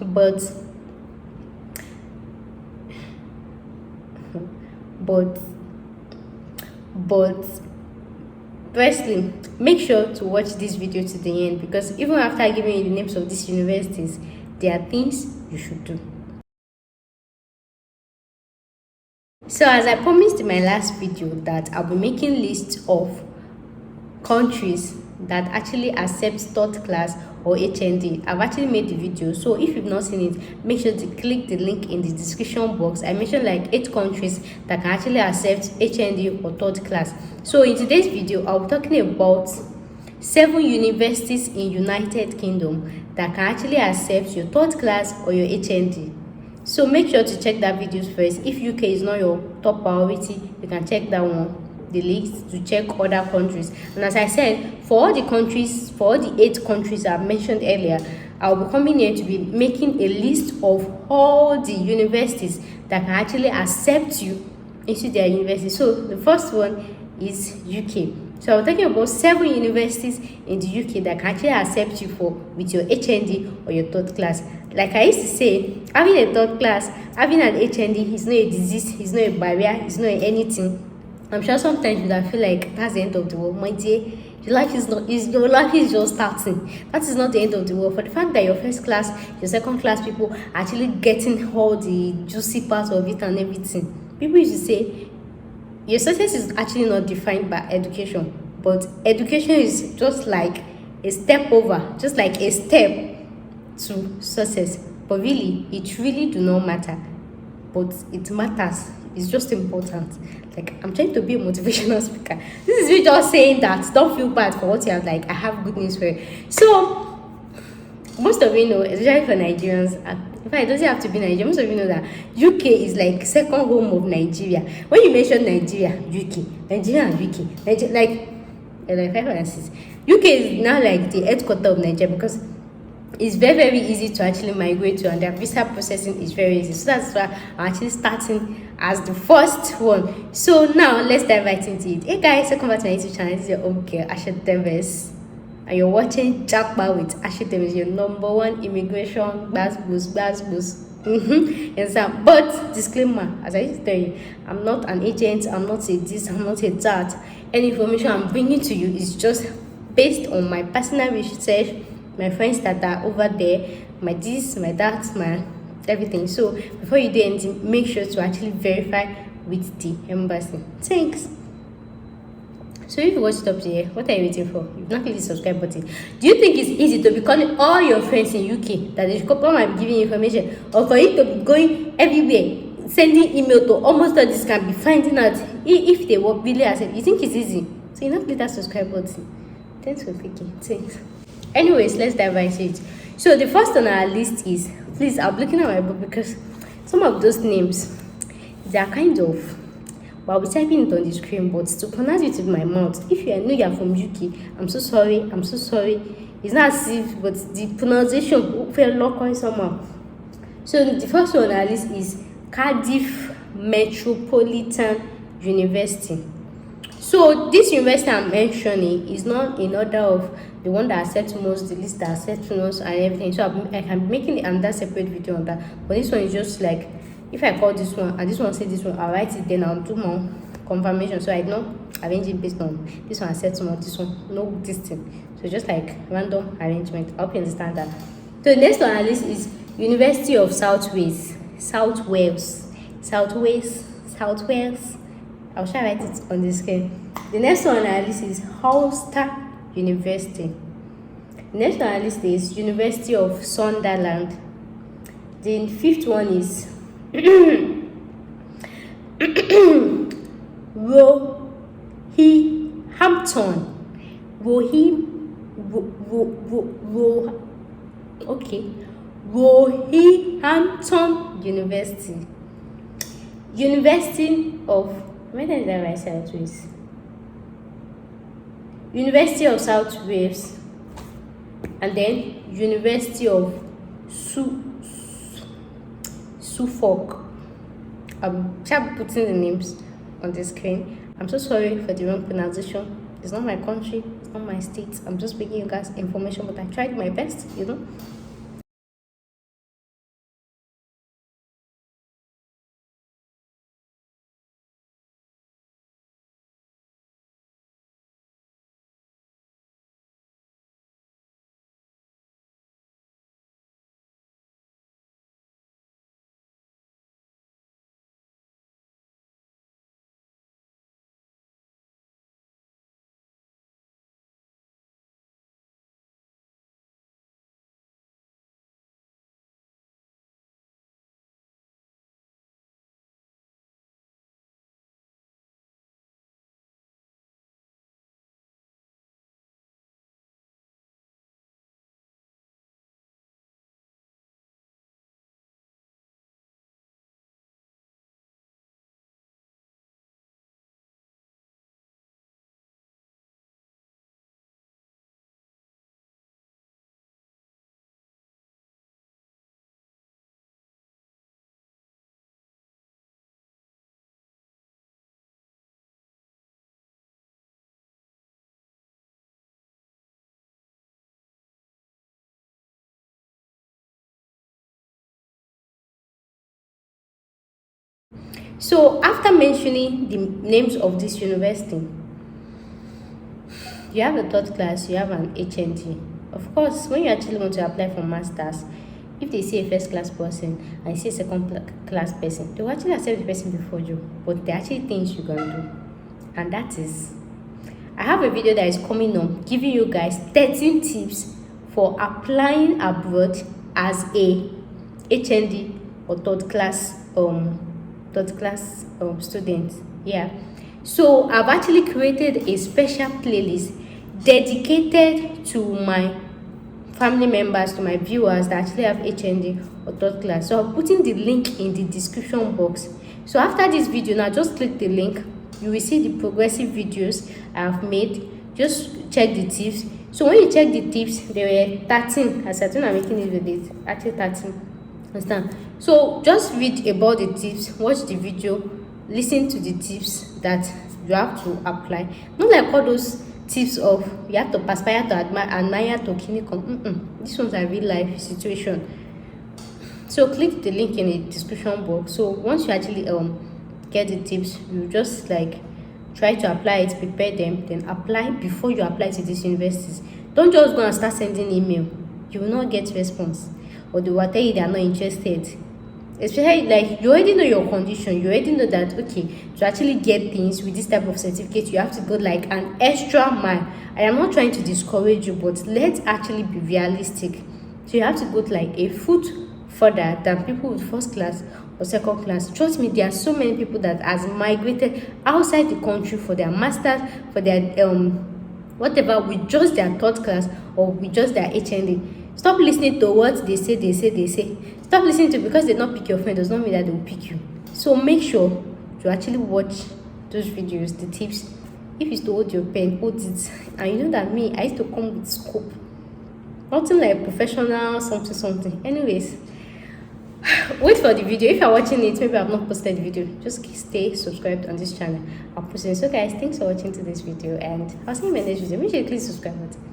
but but but firstly, make sure to watch this video to the end, because even after giving you the names of these universities, there are things you should do. So as I promised in my last video that I'll be making lists of countries that actually accept third class or HND, I've actually made the video. So if you've not seen it, make sure to click the link in the description box. I mentioned like 8 countries that can actually accept HND or third class. So in today's video, I'll be talking about 7 universities in United Kingdom that can actually accept your third class or your HND. So make sure to check that video first. If UK is not your top priority, you can check that one, the list, to check other countries. And as I said, for all the countries, for all the 8 countries I've mentioned earlier, I'll be coming here to be making a list of all the universities that can actually accept you into their university. So the first one is UK. So I'm talking about 7 universities in the UK that can actually accept you with your HND or your third class. Like I used to say, having a third class, having an HND is not a disease, it's not a barrier, it's not anything. I'm sure sometimes you feel like that's the end of the world. My dear, your life is just starting. That is not the end of the world. For the fact that your first class, your second class people are actually getting all the juicy parts of it and everything. People used to say your success is actually not defined by education, but education is just like a step over, just like a step to success. But really, it really do not matter, but it matters. It's just important. Like, I'm trying to be a motivational speaker. This is me just saying that don't feel bad for what you have. Like, I have good news for you. So most of you know, especially for Nigerians, in fact, it doesn't have to be Nigeria, most of you know that UK is like second home of Nigeria. When you mention Nigeria, UK, Nigeria and UK, like 5 and 6, UK is now like the headquarters of Nigeria, because it's very easy to actually migrate to, and their visa processing is very easy. So that's why I'm actually starting as the first one. So now let's dive right into it. Hey guys, welcome back to my YouTube channel. This is your home girl, Asha Teves, and you're watching Jackpot with Asha Teves, your #1 immigration boost. Yes, but disclaimer, as I used to tell you, I'm not an agent, I'm not a this, I'm not a that. Any information I'm bringing to you is just based on my personal research, my friends that are over there, my this, my that, my everything. So before you do anything, make sure to actually verify with the embassy. Thanks. So if you watched up to here, what are you waiting for? You've not clicked the subscribe button. Do you think it's easy to be calling all your friends in UK that they should come and giving you information, or for you to be going everywhere, sending email to almost all this, can be finding out if they will really accept? You think it's easy? So you not click that subscribe button. Thanks for clicking. Thanks. Anyways, let's dive into it. So the first on our list is, please, I'm looking at my book because some of those names, they are kind of, well, I'll be typing it on the screen, but to pronounce it with my mouth, if you know you're from UK, I'm so sorry. It's not as if, but the pronunciation felt local somehow. So the first one on our list is Cardiff Metropolitan University. So this university I'm mentioning is not in order of the one that accepts most, the list that accepts most and everything. So I can be making another separate video on that. But this one is just like, if I call this one and this one say this one, I'll write it, then I'll do more confirmation. So I don't arrange it based on this one accepts more, this one, no, this thing. So just like random arrangement. I hope you understand that. So the next one on our list is University of South Wales. I'll try to write it on the screen. The next one on our list is Ulster University. The next one on our list is University of Sunderland. The 5th one is Roehampton University. University of, where did I write South Wales? University of South Wales, and then University of Suffolk. I'm just putting the names on the screen. I'm so sorry for the wrong pronunciation. It's not my country, it's not my state. I'm just bringing you guys information, but I tried my best, So after mentioning the names of this university, you have a third class, you have an HND. Of course, when you actually want to apply for masters, if they see a first class person and you see a second class person, they will actually accept the person before you. But there are actually things you can do, and that is, I have a video that is coming up giving you guys 13 tips for applying abroad as a HND or third class student. Yeah. So I've actually created a special playlist dedicated to my family members, to my viewers that actually have HND or third class. So I'm putting the link in the description box. So after this video, now just click the link. You will see the progressive videos I have made. Just check the tips. So when you check the tips, there were 13. As I think I'm making this video, actually 13. Understand? So just read about the tips, watch the video, listen to the tips that you have to apply. Not like all those tips of you have to perspire to admire to clinical. This one's a real life situation. So click the link in the description box. So once you actually get the tips, you just like try to apply it, prepare them, then apply before you apply to these universities. Don't just go and start sending email. You will not get response, or they will tell you they are not interested. Especially like you already know your condition, you already know that okay, to actually get things with this type of certificate, you have to go like an extra mile. I am not trying to discourage you, but let's actually be realistic. So you have to go like a foot further than people with first class or second class. Trust me, there are so many people that has migrated outside the country for their masters, for their whatever, with just their third class or with just their HND. Stop listening to what they say. Stop listening to, because they not pick your friend does not mean that they will pick you. So make sure to actually watch those videos, the tips. If you to hold your pen, hold it. And you know that me, I used to come with scope. Nothing like professional something. Anyways, wait for the video. If you're watching it, maybe I've not posted the video, just stay subscribed on this channel. I'll post it. So guys, thanks for watching to this video, and I'll see you in my next video. Make sure you click subscribe button.